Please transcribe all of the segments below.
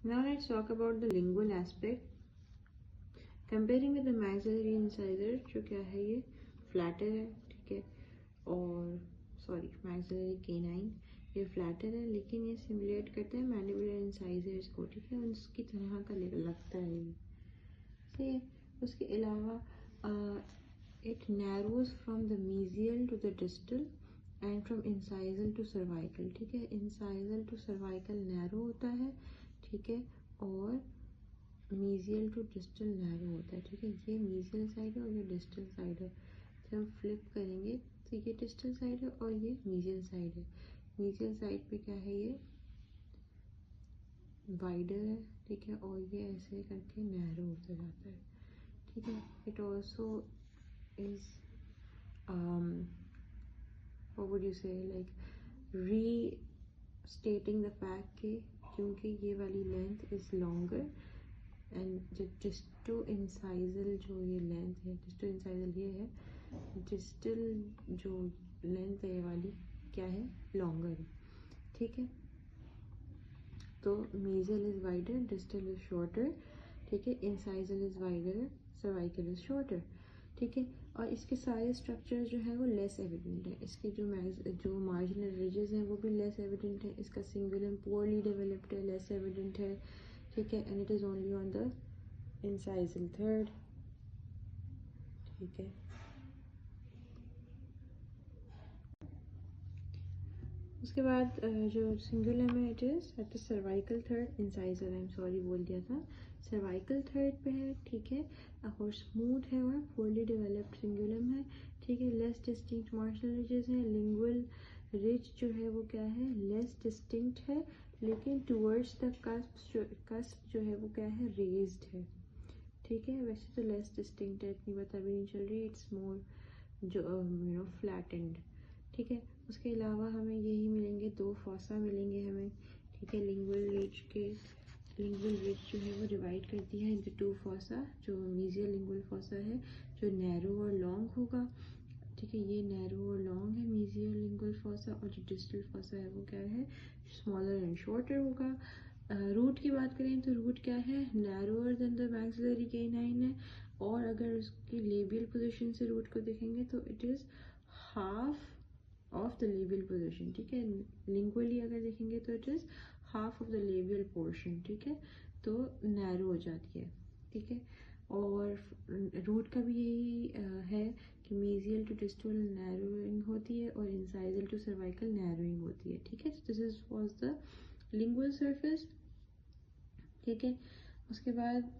Now let's talk about the lingual aspect. Comparing with the maxillary incisor, जो क्या है ये फ्लैटर है, ठीक है, और सॉरी maxillary canine ये फ्लैटर है, लेकिन ये सिमुलेट करता है मैंडिबुलर इंसाइजर्स को, ठीक है, उसकी तरह का लगता है ये, सही है। उसके अलावा it narrows from the mesial to the distal and from incisal to cervical, ठीक है, इंसाइजल टू सर्वाइकल नैरो होता है, ठीक है, और मीजियल टू डिस्टल नैरो होता है, ठीक है। ये मीजियल साइड है और ये डिस्टल साइड है। जब हम फ्लिप करेंगे तो ये डिस्टल साइड है और ये मीजियल साइड है। मीजियल साइड पे क्या है, ये वाइडर है, ठीक है, और ये ऐसे करके नैरो होता जाता है, ठीक है। It also is what would you से, लाइक री स्टेटिंग द फैक्ट के क्योंकि ये वाली लेंथ इज लॉन्गर एंड जो डिस्टो इंसाइजल जो ये लेंथ है, डिस्टो इंसाइजल ये है, डिस्टल जो लेंथ है ये वाली क्या है, लॉन्गर है, ठीक है। तो mesial is wider, distal is shorter, ठीक है, incisal is wider, cervical is shorter, ठीक है। और इसके सारे स्ट्रक्चर जो है वो लेस एविडेंट है, इसके जो मार्जिनल रिजेस हैं वो भी लेस एविडेंट है, इसका सिंगुलम पोअरली डेवलप्ड है, लेस एविडेंट है, ठीक है, and it is only on the incisal third, ठीक है। उसके बाद जो सिंगुलम है it is at the cervical third incisal, I am sorry बोल दिया था, सर्वाइकल थर्ड पे है, ठीक है, और स्मूथ है और पोरली डेवलप्ड सिंगुलम है, ठीक है, लेस डिस्टिंक्ट मार्शल रिजेस है, लिंगुअल रिज जो है वो क्या है, लेस डिस्टिंक्ट है, लेकिन टूवर्ड्स द कस्प जो है वो क्या है, रेज्ड है, ठीक है। वैसे तो लेस डिस्टिंक्ट है, इतनी बात अभी नहीं चल रही, इट्स मोर जो फ्लैटेंड, ठीक है। उसके अलावा हमें यही मिलेंगे, दो फॉसा मिलेंगे हमें, ठीक है, लिंगुअल रिज के, लिंगुअल रिज जो है वो डिवाइड करती है इंटू टू फॉसा, जो मीजियल लिंगुअल फॉसा है जो नैरो और लॉन्ग होगा, ठीक है, ये नैरो और लॉन्ग है मीजियल लिंगुअल फॉसा, और जो डिस्टल फॉसा है वो क्या है, स्मॉलर एंड शॉर्टर होगा। रूट की बात करें तो रूट क्या है, narrower than the maxillary canine है, और अगर उसकी लेबियल पोजीशन से रूट को देखेंगे तो it is half of the labial position, ठीक है। लिंगुअली अगर देखेंगे तो it is half of the labial portion, ठीक है, तो नैरो हो जाती है, ठीक है। और रूट का भी यही है कि मीजियल टू डिस्टल नैरोइंग होती है और इंसाइजल टू सर्वाइकल नैरोइंग होती है, ठीक है। This is was the lingual surface, ठीक है। उसके बाद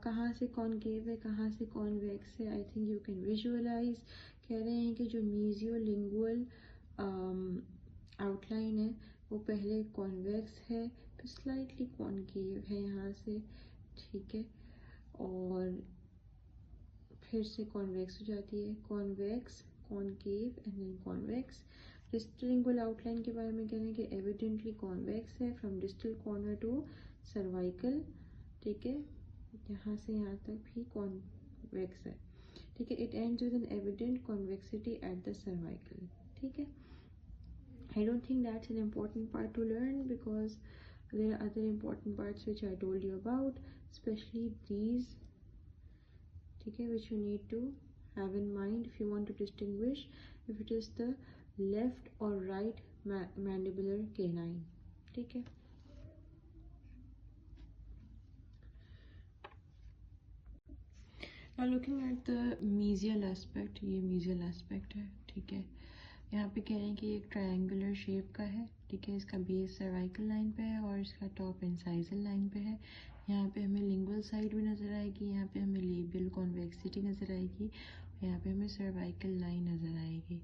कहाँ से कॉनकेव है, कहाँ से कॉन्वेक्स है, I think you can visualise. कह रहे हैं कि जो मीजियोलिंगुअल आउटलाइन है वो पहले कॉन्वेक्स है, फिर स्लाइटली कॉनकेव है यहाँ से, ठीक है, और फिर से कॉन्वेक्स हो जाती है, convex, concave and then convex. Distal lingual outline के बारे में कह रहे हैं कि एविडेंटली कॉन्वेक्स है from distal corner to cervical, ठीक है, यहाँ से यहाँ तक भी कॉन्वेक्स है, ठीक है। It ends with an evident convexity at the cervical, ठीक है। I don't think that's an important part to learn because there are other important parts which I told you about, especially these, ठीक है, which you need to have in mind if you want to distinguish if it is the left or right mandibular canine, ठीक है। Now looking at the mesial aspect, ये mesial aspect है, ठीक है। यहाँ पे कह रहे हैं कि एक ट्रायंगुलर शेप का है, ठीक है, इसका बेस सर्वाइकल लाइन पे है और इसका टॉप इंसाइजल लाइन पे है। यहाँ पे हमें लिंगुअल साइड भी नज़र आएगी, यहाँ पे हमें लेबियल कॉन्वेक्सिटी नज़र आएगी, यहाँ पे हमें सर्वाइकल लाइन नज़र आएगी,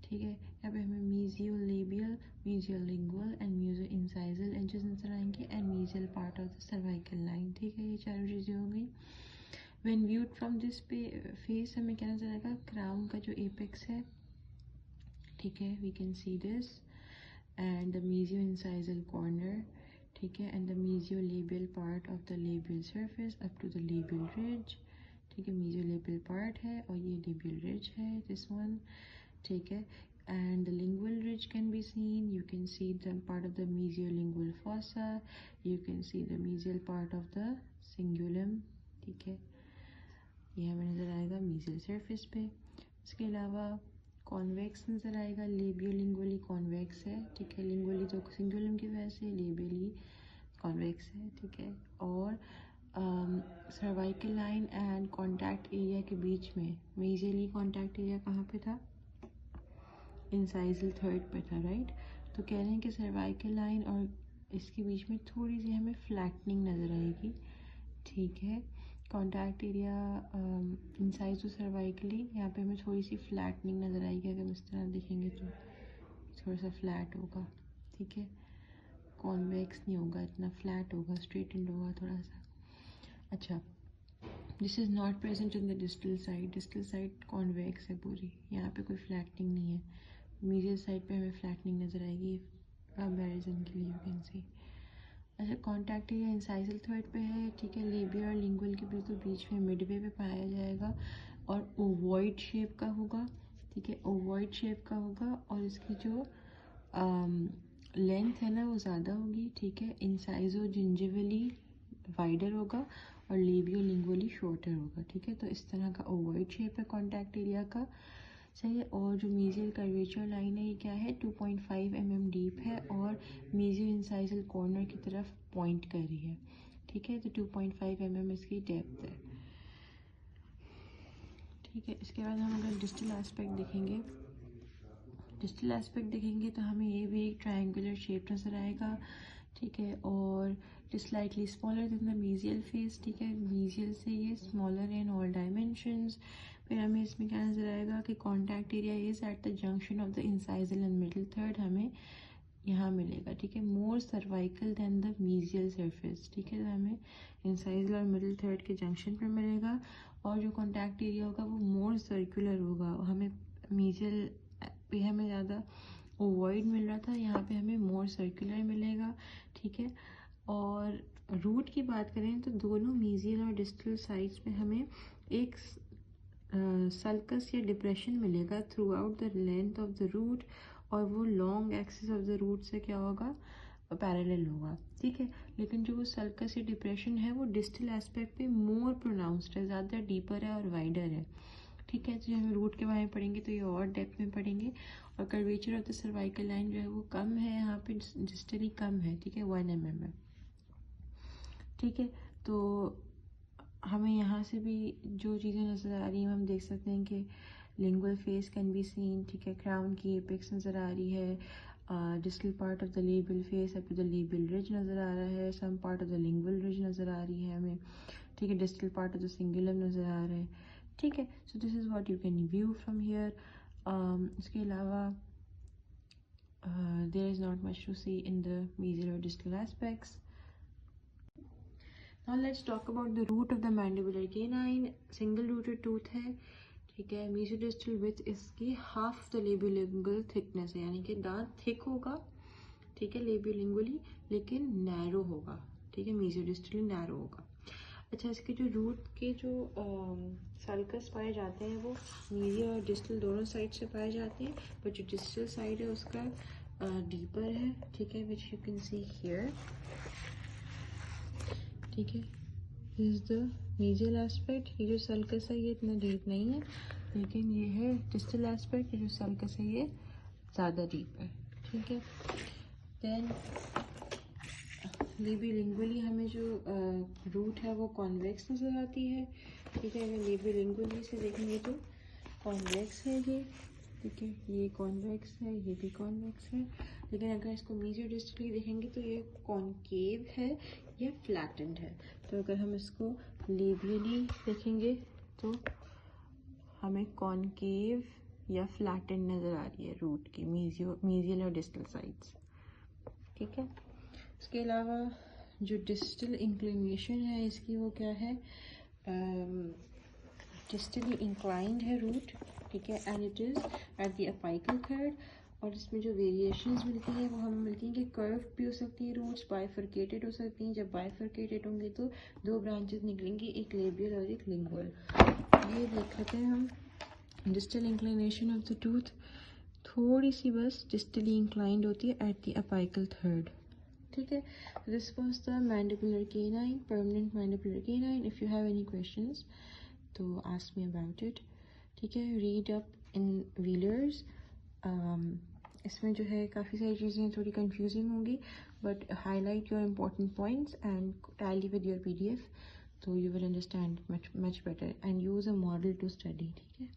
ठीक है। यहाँ पे हमें mesio labial, mesio lingual and mesio incisal edges नज़र आएंगे and mesial part of the cervical line, ठीक है। ये चारों चीज़ें हो गई। When viewed from this face हमें क्या नज़र आएगा, क्राउन का जो एपेक्स है, ठीक है, we can see this and the mesio incisal corner, ठीक है, and the mesio labial part of the labial surface up to the labial ridge, ठीक है, मीजियो लेबियल पार्ट है और ये लेबियल रिज है, दिस वन, ठीक है, and the lingual ridge can be seen. You can see the part of the mesiolingual fossa. You can see the mesial part of the cingulum. ठीक है, ये हमें नज़र आएगा मीजियल सरफेस पे। इसके अलावा कॉन्वेक्स नज़र आएगा, लेबियोलिंगुअली कॉन्वेक्स है। ठीक है, लिंगुअली तो सिंगुलम की वजह से, लेबियली कॉन्वेक्स है। ठीक है, और cervical line and contact area के बीच में मेजरली कॉन्टैक्ट एरिया कहाँ पे था? इंसाइजल थर्ड पे था, राइट। तो कह रहे हैं कि सर्वाइकल लाइन और इसके बीच में थोड़ी सी हमें फ्लैटनिंग नज़र आएगी। ठीक है, कॉन्टैक्ट एरिया इंसाइजो सर्वाइकली, यहाँ पे हमें थोड़ी सी फ्लैटनिंग नज़र आएगी। अगर हम इस तरह देखेंगे तो थोड़ा सा फ्लैट होगा। ठीक है, कॉन्वेक्स नहीं होगा, इतना फ्लैट होगा, स्ट्रेटेंड होगा थोड़ा सा। अच्छा, this is not present in the distal side. Distal side convex है पूरी, यहाँ पे कोई फ्लैटनिंग नहीं है। मीडियल साइड पे हमें फ्लैटनिंग नज़र आएगी कंपैरिजन के लिए, यू कैन सी। अच्छा, कॉन्टैक्ट एरिया इंसाइजल थर्ड पे है। ठीक है, लेबियल और लिंगुअल के बिल्कुल बीच में मिडवे पे पाया जाएगा और ओवॉइड शेप का होगा। ठीक है, ओवॉइड शेप का होगा और इसकी जो लेंथ है ना वो ज़्यादा होगी। ठीक है, इंसाइजो जिंजिवली वाइडर होगा और लेबियो लिंगुअली शॉर्टर होगा। ठीक है, तो इस तरह का ओवॉइड शेप है कॉन्टैक्ट एरिया का। सही है, और जो मीजियल कर्वेचर लाइन है ये क्या है? 2.5 mm डीप है और मीजियल इंसाइजल कॉर्नर की तरफ पॉइंट कर रही है। ठीक है, तो 2.5 mm इसकी डेप्थ है। ठीक है, इसके बाद हम अगर डिस्टल एस्पेक्ट देखेंगे, डिस्टल एस्पेक्ट देखेंगे तो हमें ये भी एक ट्रायंगुलर शेप नज़र आएगा। ठीक है, और it is slightly smaller than the mesial face. ठीक है, मीजियल से ये स्मॉलर इन ऑल डायमेंशंस। फिर हमें इसमें क्या नज़र आएगा कि contact area is at the junction of the incisal and middle third, हमें यहाँ मिलेगा। ठीक है, more cervical than the mesial surface. ठीक है, तो हमें इंसाइजल और मिडिल थर्ड के जंक्शन पर मिलेगा और जो कॉन्टैक्ट एरिया होगा वो मोर सर्कुलर होगा। हमें मीजियल पे हमें ज़्यादा ओवॉइड मिल रहा था, यहाँ पे हमें मोर सर्कुलर मिलेगा। ठीक है, और रूट की बात करें तो दोनों मीजियल और डिस्टल साइड्स पे हमें एक सल्कस या डिप्रेशन मिलेगा throughout the length of the root, और वो long axis of the root से क्या होगा? पैरेलल होगा। ठीक है, लेकिन जो वो सल्कस या डिप्रेशन है वो डिस्टल एस्पेक्ट पे मोर प्रोनाउंस्ड है, ज़्यादा डीपर है और वाइडर है। ठीक है, तो जब हम रूट के बारे में पढ़ेंगे तो ये और डेप्थ में पढ़ेंगे। और curvature of the cervical line जो है वो कम है, यहाँ पे डिस्टली कम है। ठीक है, 1 mm है। ठीक है, तो हमें यहाँ से भी जो चीज़ें नज़र आ रही हैं हम देख सकते हैं कि lingual face can be seen. ठीक है, क्राउन की एपेक्स नज़र आ रही है, distal part of the labial face up to the labial ridge नज़र आ रहा है, some part of the lingual ridge नज़र आ रही है हमें। ठीक है, distal part of the cingulum नज़र आ रहा है। ठीक है, so this is what you can view from here. इसके अलावा there is not much to see in the mesial और distal aspects. Now let's talk about the root of the mandibular canine. Single rooted tooth है। ठीक है, mesodistal width इसकी half the लेबियोलिंगुअल thickness है, यानी कि दांत थिक होगा। ठीक है, लेबियोलिंगुअली, लेकिन नैरो होगा। ठीक है, मेसोडिस्टली नैरो होगा। अच्छा, इसके जो रूट के जो सल्कस पाए जाते हैं वो मीडियल और डिस्टल दोनों साइड से पाए जाते हैं, पर जो डिस्टल साइड है उसका डीपर है। ठीक है, which you can see here. ठीक है, this is the mesial aspect. ये जो सल्कस है ये इतना डीप नहीं है, लेकिन ये है डिस्टल एस्पेक्ट, ये जो सल्कस है ये ज़्यादा डीप है। ठीक है, देन लेबियोलिंगुअली हमें जो रूट है वो कॉन्वेक्स नज़र आती है। ठीक है, अगर लेबियोलिंगुअली से देखेंगे तो कॉन्वेक्स है ये। ठीक है, ये कॉन्वेक्स है, ये भी कॉन्वेक्स है, लेकिन अगर इसको मेसोडिस्टली देखेंगे तो ये कॉन्केव है या फ्लैटेंड है। तो अगर हम इसको लेबियली देखेंगे तो हमें कॉन्केव या फ्लैटेंड नज़र आ रही है रूट की मीजियल और डिस्टल साइड्स। ठीक है, इसके अलावा जो डिस्टल इंक्लिनेशन है इसकी वो क्या है? डिस्टली इंक्लाइंड है रूट। ठीक है, and it is at the apical third. और इसमें जो वेरिएशंस मिलती हैं वो हमें मिलती हैं कि कर्व भी हो सकती है, रूट्स बाइफरकेटेड हो सकती हैं। जब बाइफरकेटेड होंगे तो दो ब्रांचेस निकलेंगी, एक लेबियल और एक लिंगुअल। ये देख लेते हैं हम distal inclination of the tooth. थोड़ी सी बस डिस्टली इंक्लाइंड होती है एट द अपाइकल थर्ड, ठीक है। This was the mandibular canine, permanent mandibular canine. If you have any questions तो आस्क मी अबाउट इट, ठीक है। Read up in Wheeler's. इसमें जो है काफ़ी सारी चीज़ें थोड़ी कंफ्यूजिंग होंगी, but highlight your important points and tally with your PDF, तो you will understand much better and use a model to study, ठीक है।